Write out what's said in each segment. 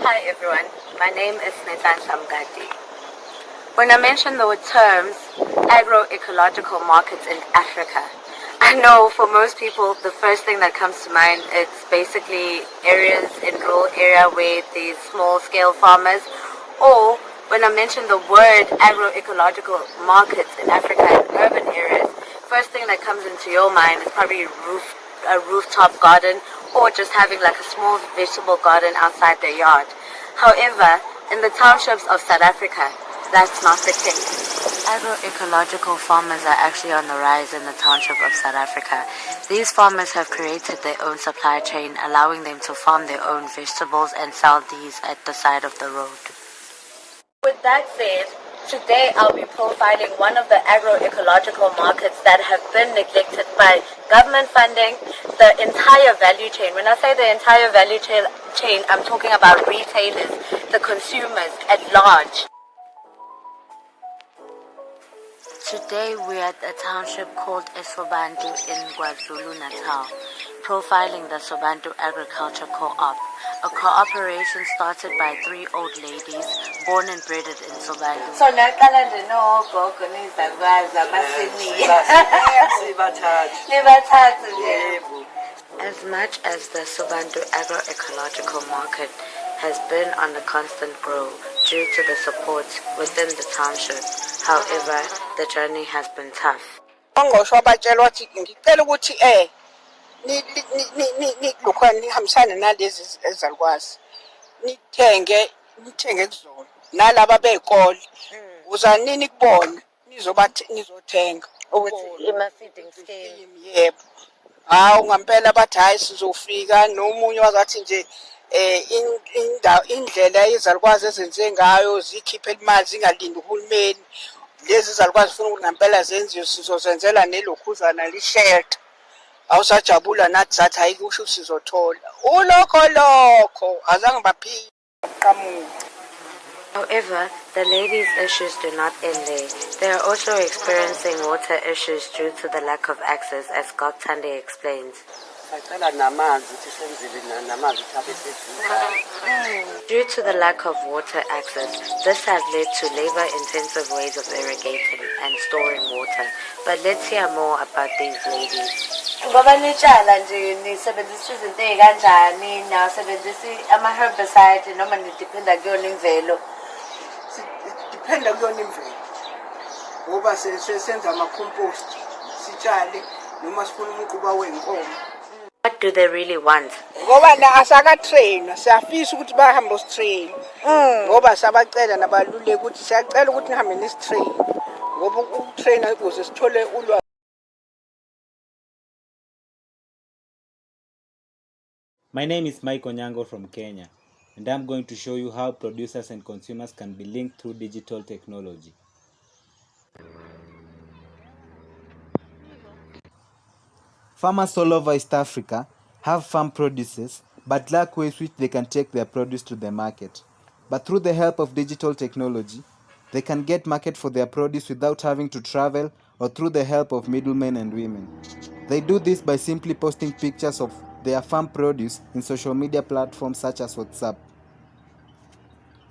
Hi everyone, my name is Nathan Samgati. When I mention the terms agroecological markets in Africa, I know for most people the first thing that comes to mind it's basically areas in rural area where there's small scale farmers, or when I mention the word agroecological markets in Africa in urban areas, first thing that comes into your mind is probably a rooftop garden or just having like a small vegetable garden outside their yard. However, in the townships of South Africa, that's not the case. Agroecological farmers are actually on the rise in the township of South Africa. These farmers have created their own supply chain, allowing them to farm their own vegetables and sell these at the side of the road. With that said, today I'll be profiling one of the agroecological markets that have been neglected by government funding, the entire value chain. When I say the entire value chain, I'm talking about retailers, the consumers at large. Today we're at a township called Esobantu in KwaZulu-Natal, profiling the Sobantu Agriculture Co-op, a cooperation started by 3 old ladies born and bred in Sobantu. So as much as the Sobantu Agroecological Market has been on a constant grow due to the support within the township, however, the journey has been tough. nihambisane nalezi ezalukwazi nithenge kuzona nalaba bey'kole uzanini kubona nizothenga yebo. Hawu ngampela bathi hhayi sizofika nomunye wazathi nje indlela izalukwazi ezenze ngayo zikhiphela imali zingalindi uhulumeni lezi izalukwazi funa ukuthi ngampela zenziwe sizozenzela nelokhuzana lishelter. Awusajabula nathi sathi hayi kusho ukuthi sizothola ulokho azange baphile qhamuka. However, the ladies' issues do not end there. They are also experiencing water issues due to the lack of access, as Goptande explains. Due to the lack of water access, this has led to labor-intensive ways of irrigating and storing water. But let's hear more about these ladies. Ngoba nitshala nje nisebenzisa izinto ezikanjani nasebenzisa ama-herbicide noma nidependa kuyona imvelo? Dependa kuyona imvelo ngoba senza ama-compost sitshale noma sifuna umquba wey'nkomo. What do they really want? Ngoba asakatrainwa siyafisa ukuthi bahambe usitrain ngoba sabacela nabaluleki ukuthi siyacela ukuthi nihambe nisitrain ngoba ukutraina ukuze sithole ulwazi. My name is Mike Onyango from Kenya, and I'm going to show you how producers and consumers can be linked through digital technology. Farmers all over East Africa have farm produces but lack ways which they can take their produce to the market. But through the help of digital technology, they can get market for their produce without having to travel or through the help of middlemen and women. They do this by simply posting pictures of their farm produce in social media platforms such as WhatsApp.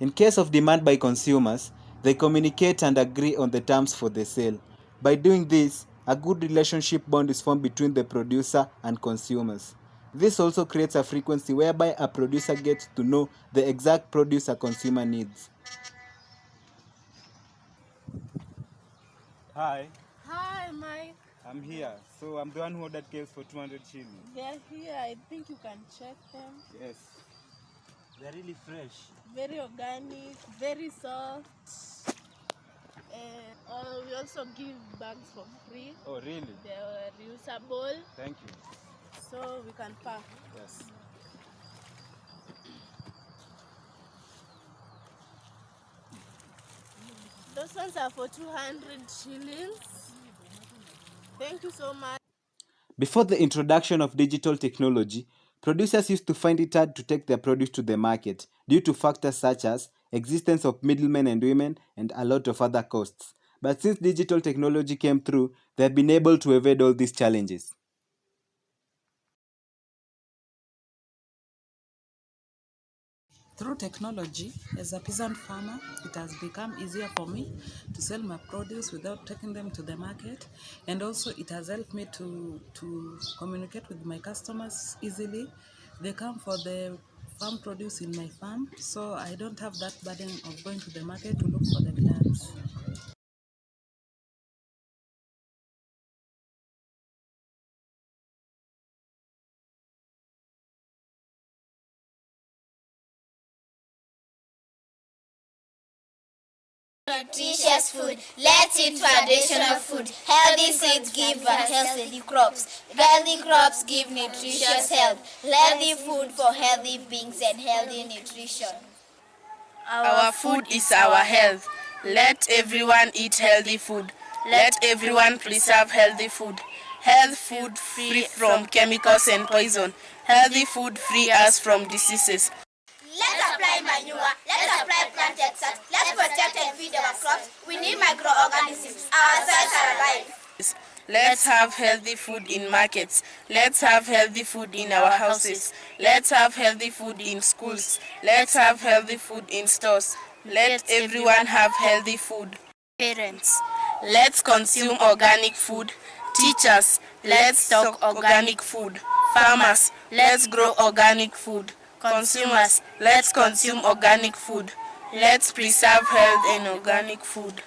In case of demand by consumers, they communicate and agree on the terms for the sale. By doing this, a good relationship bond is formed between the producer and consumers. This also creates a frequency whereby a producer gets to know the exact produce a consumer needs. Hi. Hi, Mike. I'm here. So I'm the one who ordered cakes for 200 shillings. They're here. I think you can check them. Yes. They're really fresh. Very organic, very soft. And we also give bags for free. Oh, really? They're reusable. Thank you. So we can pack. Yes. Those ones are for 200 shillings. Thank you so much. Before the introduction of digital technology, producers used to find it hard to take their produce to the market due to factors such as existence of middlemen and women and a lot of other costs. But since digital technology came through, they have been able to evade all these challenges. Through technology, as a peasant farmer, it has become easier for me to sell my produce without taking them to the market. And also it has helped me to communicate with my customers easily. They come for the farm produce in my farm, so I don't have that burden of going to the market to look for the clients. Nutritious food. Let's eat traditional food. Healthy seeds give us healthy crops. Healthy crops give nutritious health. Healthy food for healthy beings and healthy nutrition. Our food is our health. Let everyone eat healthy food. Let everyone preserve healthy food. Health food free from chemicals and poison. Healthy food free us from diseases. Let's apply manure. Let's apply plant extract. Let's protect and feed our crops. We need microorganisms. Our soils are alive. Let's have healthy food in markets. Let's have healthy food in our houses. Let's have healthy food in schools. Let's have healthy food in stores. Let everyone have healthy food. Parents, let's consume organic food. Teachers, let's stock organic food. Farmers, let's grow organic food. Consumers, let's consume organic food. Let's preserve health and organic food.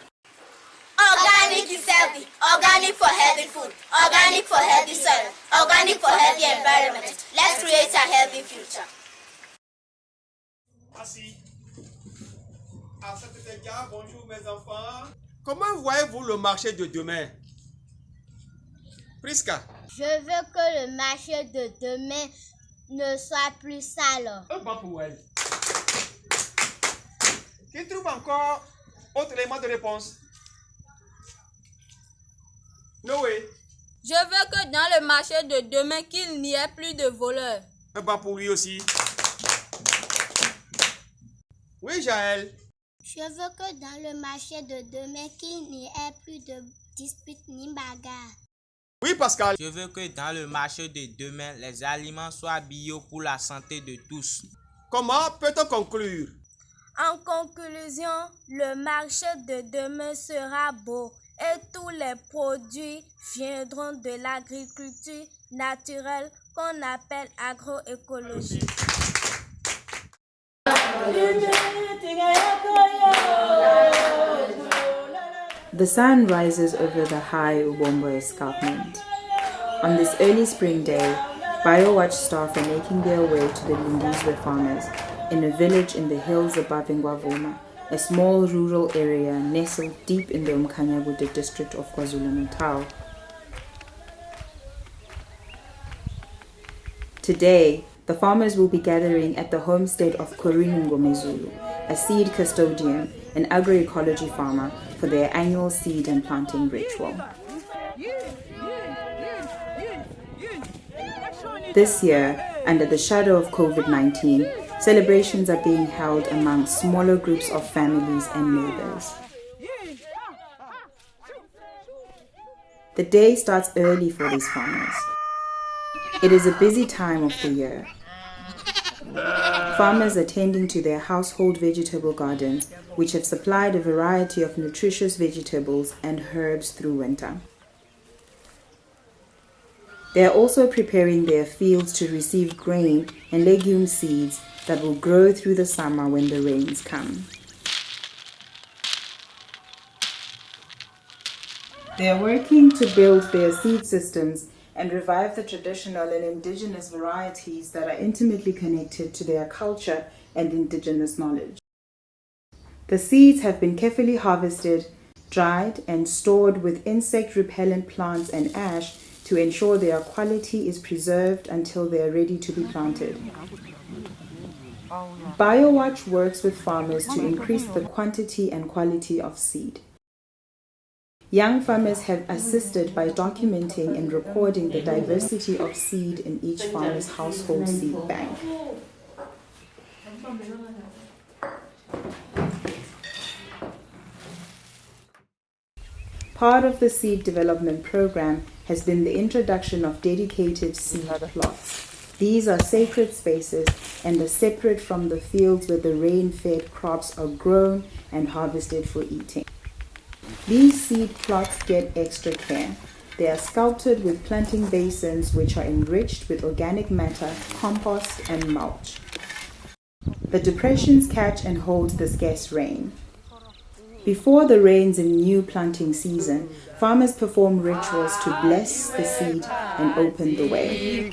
Organic is healthy. Organic for healthy food. Organic for healthy soil. Organic for healthy environment. Let's create a healthy future. Merci. Bonjour mes enfants. Comment voyez-vous le marché de demain? Priska. Je veux que le marché de demain ne soit plus sale. Bon pour elle. Qui trouve encore autre élément de réponse? Noé. Je veux que dans le marché de demain, qu'il n'y ait plus de voleurs. Bon pour lui aussi. Oui, Jaël. Je veux que dans le marché de demain, qu'il n'y ait plus de disputes ni bagarres. Oui, Pascal. Je veux que dans le marché de demain, les aliments soient bio pour la santé de tous. Comment peut-on conclure? En conclusion, le marché de demain sera beau et tous les produits viendront de l'agriculture naturelle qu'on appelle agroécologie. The sun rises over the high Ubombo escarpment. On this early spring day, BioWatch staff are making their way to the Lindizwe farmers in a village in the hills above Ngwavuma, a small rural area nestled deep in the Umkhanyagude district of KwaZulu-Natal. Today, the farmers will be gathering at the homestead of Korinu Ngomezulu, a seed custodian and agroecology farmer, for their annual seed and planting ritual. This year, under the shadow of COVID-19, celebrations are being held among smaller groups of families and neighbors. The day starts early for these farmers. It is a busy time of the year. Farmers are tending to their household vegetable gardens, which have supplied a variety of nutritious vegetables and herbs through winter. They are also preparing their fields to receive grain and legume seeds that will grow through the summer when the rains come. They are working to build their seed systems and revive the traditional and indigenous varieties that are intimately connected to their culture and indigenous knowledge. The seeds have been carefully harvested, dried, and stored with insect-repellent plants and ash to ensure their quality is preserved until they are ready to be planted. BioWatch works with farmers to increase the quantity and quality of seed. Young farmers have assisted by documenting and recording the diversity of seed in each farmer's household seed bank. Part of the seed development program has been the introduction of dedicated seed plots. These are sacred spaces and are separate from the fields where the rain-fed crops are grown and harvested for eating. These seed plots get extra care. They are sculpted with planting basins which are enriched with organic matter, compost, and mulch. The depressions catch and hold the scarce rain. Before the rains in new planting season, farmers perform rituals to bless the seed and open the way.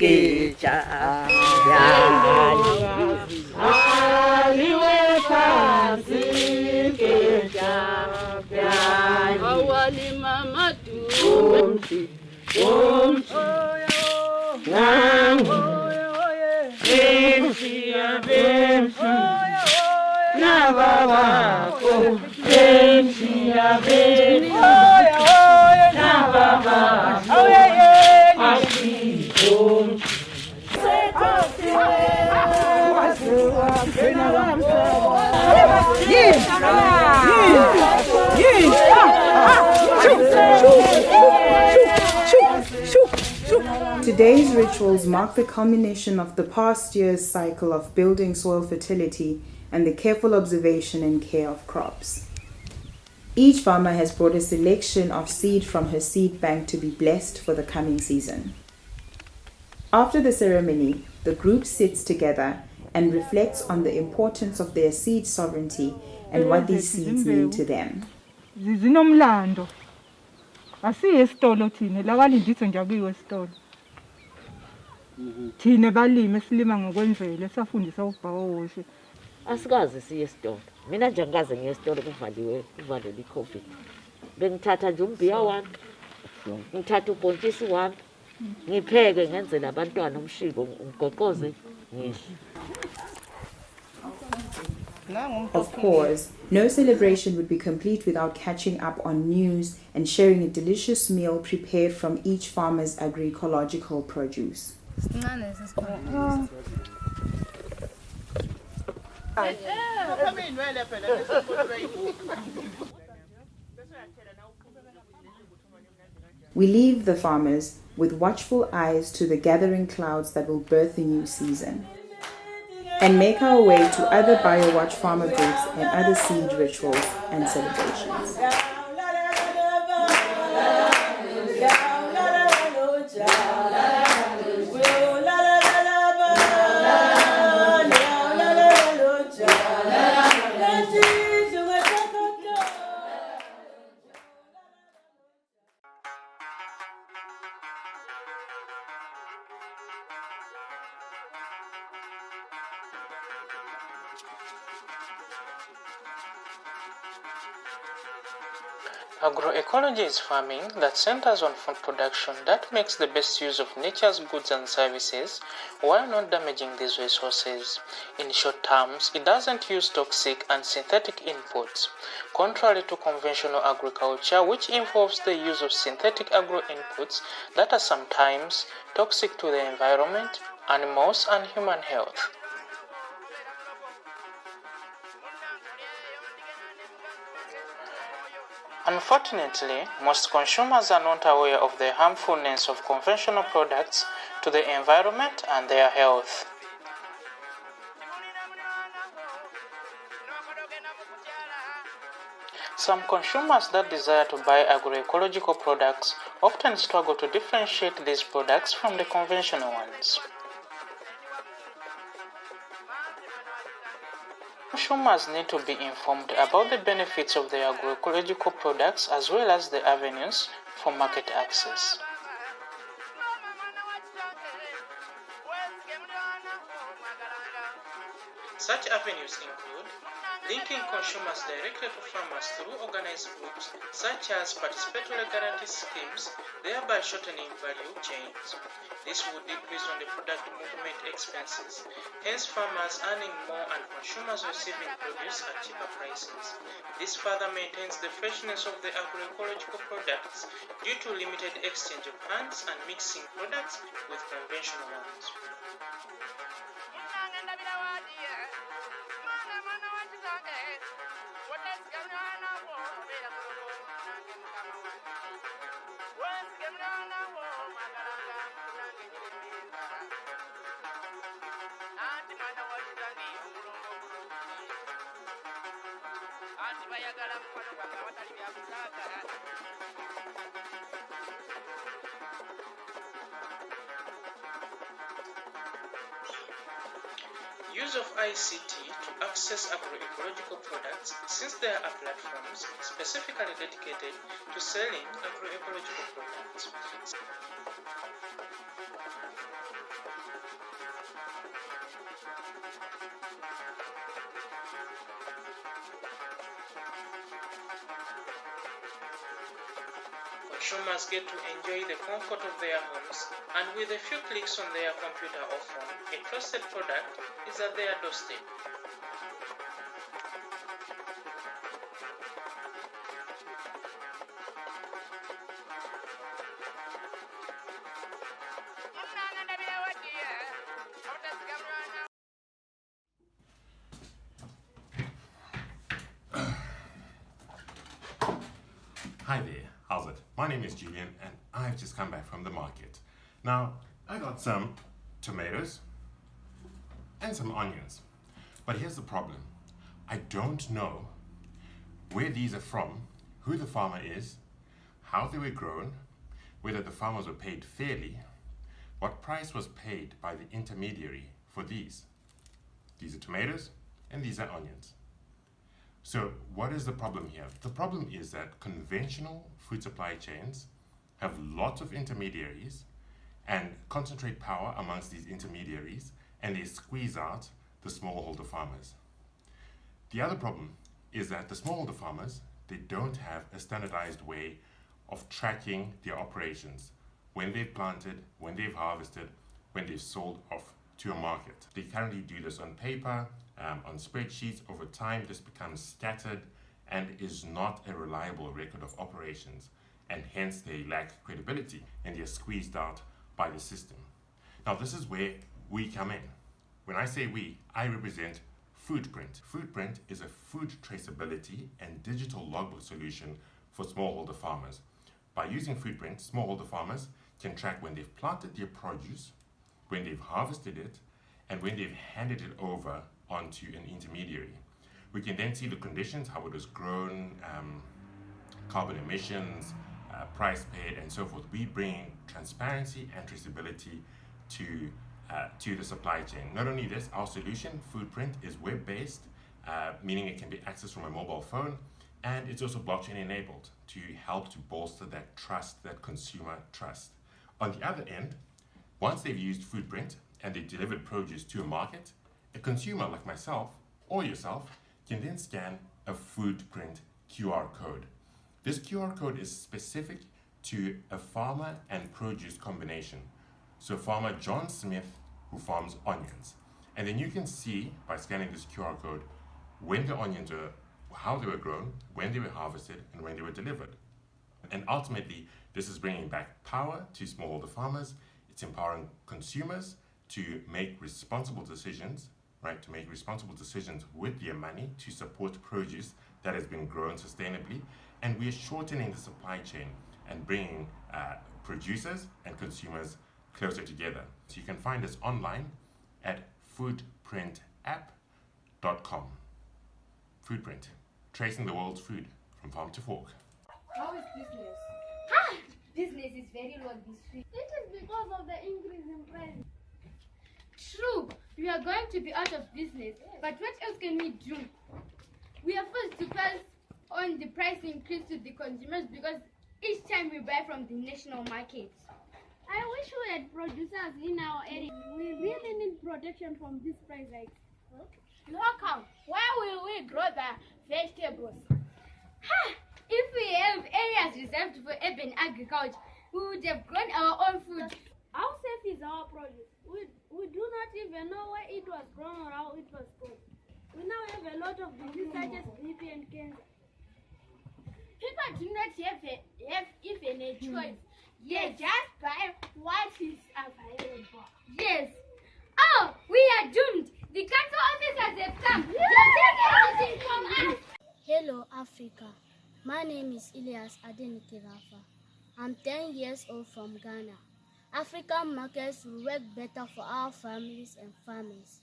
Today's rituals mark the culmination of the past year's cycle of building soil fertility and the careful observation and care of crops. Each farmer has brought a selection of seed from her seed bank to be blessed for the coming season. After the ceremony, the group sits together and reflects on the importance of their seed sovereignty and what these seeds mean to them. Zinomlando. Asiye esitolo thina, lakalinditho nje akuyiwe esitolo. Thina balimi esilima ngokwemvelo esafundisa ubhawoshe. Asikaze siye esitolo. Mina nje ngikaze ngiye esitolo kuvalelwe iCovid. Bengithatha nje umbhiya wami. Ngithatha ubhontshisi wami. Ngipheke ngenzela abantwana umshiko ngigoqoze ngihle. Of course, no celebration would be complete without catching up on news and sharing a delicious meal prepared from each farmer's agroecological produce. We leave the farmers with watchful eyes to the gathering clouds that will birth a new season, and make our way to other BioWatch farmer groups and other seed rituals and celebrations. Agroecology is farming that centers on food production that makes the best use of nature's goods and services while not damaging these resources. In short terms, it doesn't use toxic and synthetic inputs, contrary to conventional agriculture, which involves the use of synthetic agro inputs that are sometimes toxic to the environment, animals, and human health. Unfortunately, most consumers are not aware of the harmfulness of conventional products to the environment and their health. Some consumers that desire to buy agroecological products often struggle to differentiate these products from the conventional ones. Consumers need to be informed about the benefits of the agroecological products as well as the avenues for market access. Such avenues include linking consumers directly to farmers through organized groups such as participatory guarantee schemes, thereby shortening value chains. This would decrease on the product movement expenses, hence farmers earning more and consumers receiving produce at cheaper prices. This further maintains the freshness of the agroecological products due to limited exchange of hands and mixing products with conventional ones. Use of ICT to access agroecological products, since there are platforms specifically dedicated to selling agroecological products. Consumers get to enjoy the comfort of their homes, and with a few clicks on their computer or phone, a trusted product is at their doorstep. Hi there, how's it? My name is Julian and I've just come back from the market. Now, I got some tomatoes and some onions. But here's the problem. I don't know where these are from, who the farmer is, how they were grown, whether the farmers were paid fairly, what price was paid by the intermediary for these. These are tomatoes and these are onions. So what is the problem here? The problem is that conventional food supply chains have lots of intermediaries and concentrate power amongst these intermediaries, and they squeeze out the smallholder farmers. The other problem is that the smallholder farmers, they don't have a standardized way of tracking their operations when they've planted, when they've harvested, when they've sold off to a market. They currently do this on paper, on spreadsheets. Over time this becomes scattered and is not a reliable record of operations, and hence they lack credibility and they're squeezed out by the system. Now this is where we come in. When I say we, I represent Foodprint. Foodprint is a food traceability and digital logbook solution for smallholder farmers. By using Foodprint, smallholder farmers can track when they've planted their produce, when they've harvested it, and when they've handed it over onto an intermediary. We can then see the conditions, how it was grown, carbon emissions, price paid, and so forth. We bring transparency and traceability to the supply chain. Not only this, our solution, Foodprint, is web-based, meaning it can be accessed from a mobile phone, and it's also blockchain enabled to help to bolster that trust, that consumer trust. On the other end, once they've used Foodprint and they've delivered produce to a market, a consumer like myself or yourself can then scan a Foodprint QR code. This QR code is specific to a farmer and produce combination. So farmer John Smith, who farms onions. And then you can see by scanning this QR code when the onions were, how they were grown, when they were harvested, and when they were delivered. And ultimately, this is bringing back power to smallholder farmers. It's empowering consumers to make responsible decisions, right? To make responsible decisions with their money to support produce that has been grown sustainably. And we are shortening the supply chain and bringing producers and consumers closer together. So you can find us online at foodprintapp.com. Foodprint, tracing the world's food from farm to fork. How is business? Business is very low this week. It is because of the increase in price. True, we are going to be out of business, but what else can we do? We are forced to pass on the price increase to the consumers because each time we buy from the national market. I wish we had producers in our area. We really need protection from this price hike. Local, where will we grow the vegetables? If we have areas reserved for urban agriculture, we would have grown our own food. How safe is our produce? We do not even know where it was grown or how it was grown. We now have a lot of diseases such as BP and cancer. People do not have even a choice. They just buy what is available. Yes. Oh, we are doomed. The council officers have come. They take everything from us. Hello, Africa. My name is Elias Adenikirafa. I'm 10 years old from Ghana. African markets will work better for our families and farmers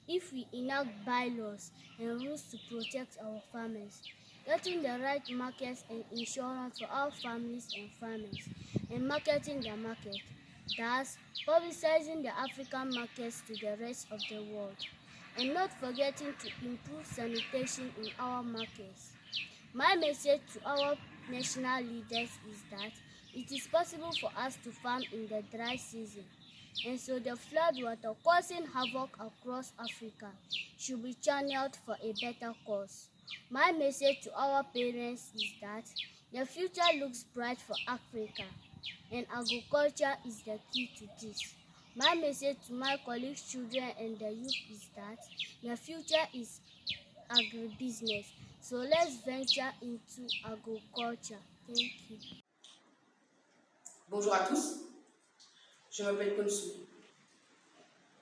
if we enact bylaws and rules to protect our farmers. getting the right markets and insurance for our families and farmers, and marketing the market, thus publicizing the African markets to the rest of the world, and not forgetting to improve sanitation in our markets. My message to our national leaders is that it is possible for us to farm in the dry season, and so the flood water causing havoc across Africa should be channeled for a better cause. My message to our parents is that the future looks bright for Africa, and agriculture is the key to this. My message to my colleagues, children, and the youth is that the future is agribusiness. So let's venture into agriculture. Thank you. Bonjour à tous, je m'appelle Konsu.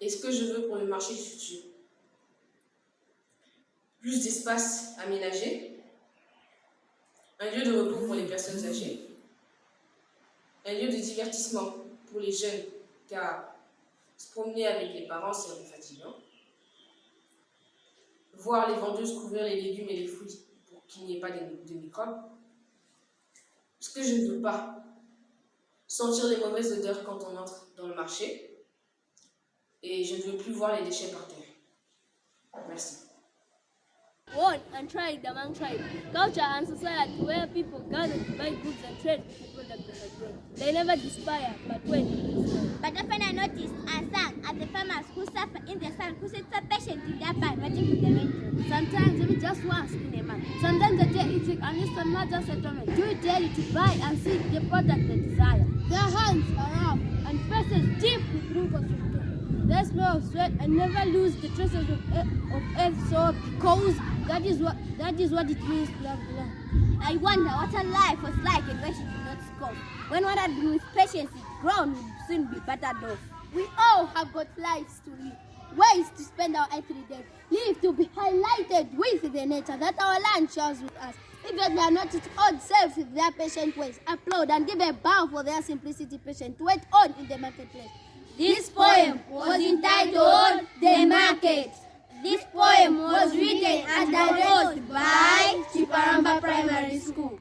Et ce que je veux pour le marché du futur? Plus d'espace aménagé, un lieu de repos pour les personnes âgées, un lieu de divertissement pour les jeunes, car se promener avec les parents c'est un peu fatigant, voir les vendeuses couvrir les légumes et les fruits pour qu'il n'y ait pas de microbes. Ce que je ne veux pas, sentir les mauvaises odeurs quand on entre dans le marché, et je ne veux plus voir les déchets par terre. Merci. One and trade among trade, culture and society where people gather to buy goods and trade with the products of the trade. They never despair, but wait. But often I noticed and sang at the farmers who suffer in the sun, who sit so patient in their barn waiting for the rain. Sometimes even just once in a month. Sometimes a day it takes at least a major settlement. Do it daily to buy and see the product they desire. Their hands are rough and faces deep with wrinkles of care. They smell of sweat and never lose the traces of earth soil, because that is what it means to have the land. I wonder what her life was like and why she did not scoff. When one had been with patience, the ground would soon be battered off. We all have got lives to live, ways to spend our earthly days, live to be highlighted with the nature that our land shares with us. Even they are not its odd self with their patient ways, applaud and give a bow for their simplicity patient to wait on in the marketplace. This poem was entitled The Market. This poem was written and composed by Chiparamba Primary School.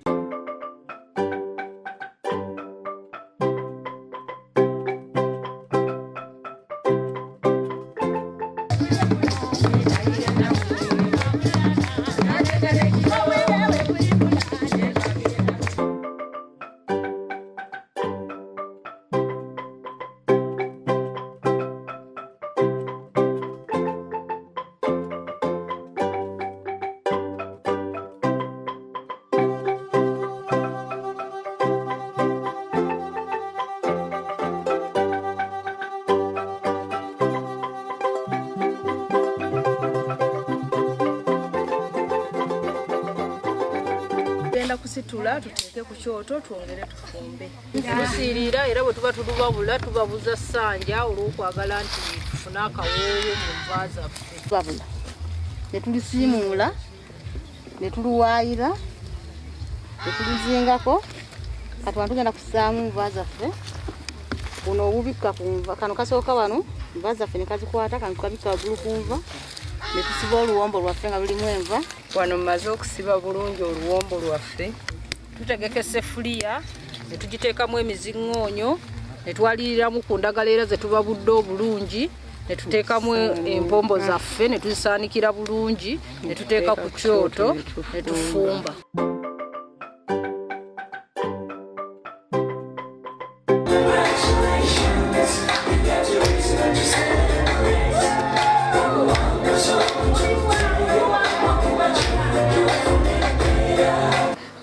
Kusitula tuteeke ku kyoto twongere tufumbe. Tusiirira era bwe tuba tulubabula tubabuza ssanja olw'okwagala nti tufune akawoowo mu nva zaffe. Tubabula ne tulisiimuula ne tuluwaayira ne tulizingako kati wano tugenda kussaamu nva zaffe. Buno obubikka ku nva kano kasooka wano nva zaffe ne kazikwata kano tukabikka waggulu ku nva ne tusiba oluwombo lwaffe nga lulimu enva. Wano mmaze okusiba bulungi oluwombo lwaffe. Tutegeka essefuliya ne tugiteekamu emiziŋŋoonyo ne twaliriramu ku ndagala era ze tubabudde obulungi ne tuteekamu empombo zaffe ne tuzisaanikira bulungi ne tuteeka ku kyoto ne tufumba.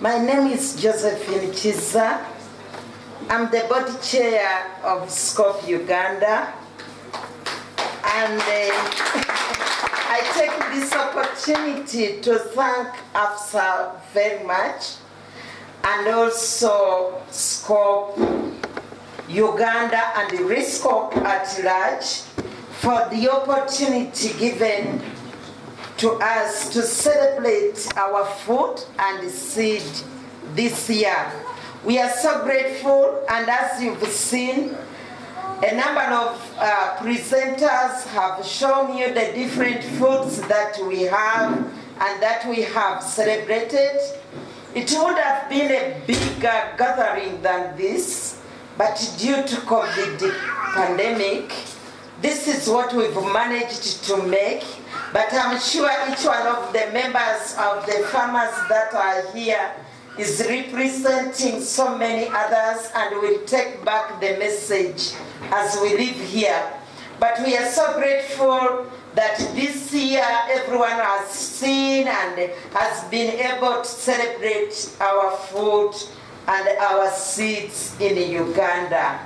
My name is Josephine Chiza. I'm the board chair of SCOP Uganda, and I take this opportunity to thank AFSA very much, and also SCOP Uganda and the RISCOP at large for the opportunity given to us to celebrate our food and seed this year. We are so grateful, and as you've seen, a number of presenters have shown you the different foods that we have and that we have celebrated. It would have been a bigger gathering than this, but due to COVID pandemic, this is what we've managed to make. But I'm sure each one of the members of the farmers that are here is representing so many others, and will take back the message as we live here. But we are so grateful that this year everyone has seen and has been able to celebrate our food and our seeds in Uganda.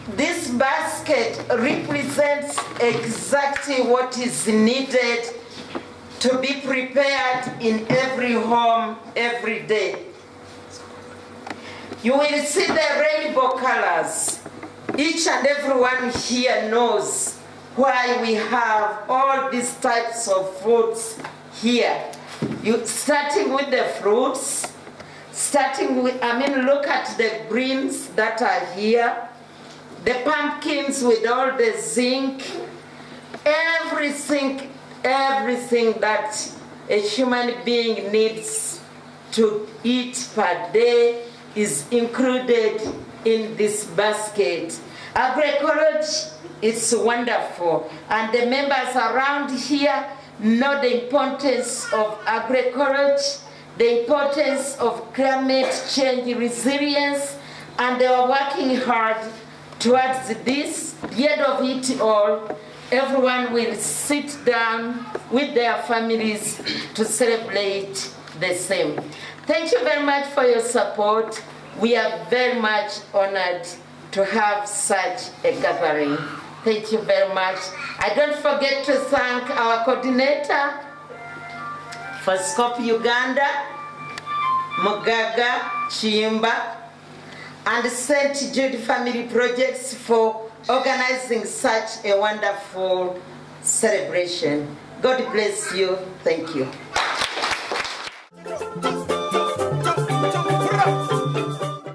This basket represents exactly what is needed to be prepared in every home every day. You will see the rainbow colors. Each and everyone here knows why we have all these types of fruits here. Starting with the fruits, look at the greens that are here, the pumpkins with all the zinc, everything that a human being needs to eat per day is included in this basket. Agroecology is wonderful, and the members around here know the importance of agroecology, the importance of climate change resilience, and they are working hard towards this. At the end of it all, everyone will sit down with their families to celebrate the same. Thank you very much for your support. We are very much honored to have such a gathering. Thank you very much. I don't forget to thank our coordinator for SCOP Uganda, Mugaga Chimba, and St. Jude Family Projects for organizing such a wonderful celebration. God bless you. Thank you.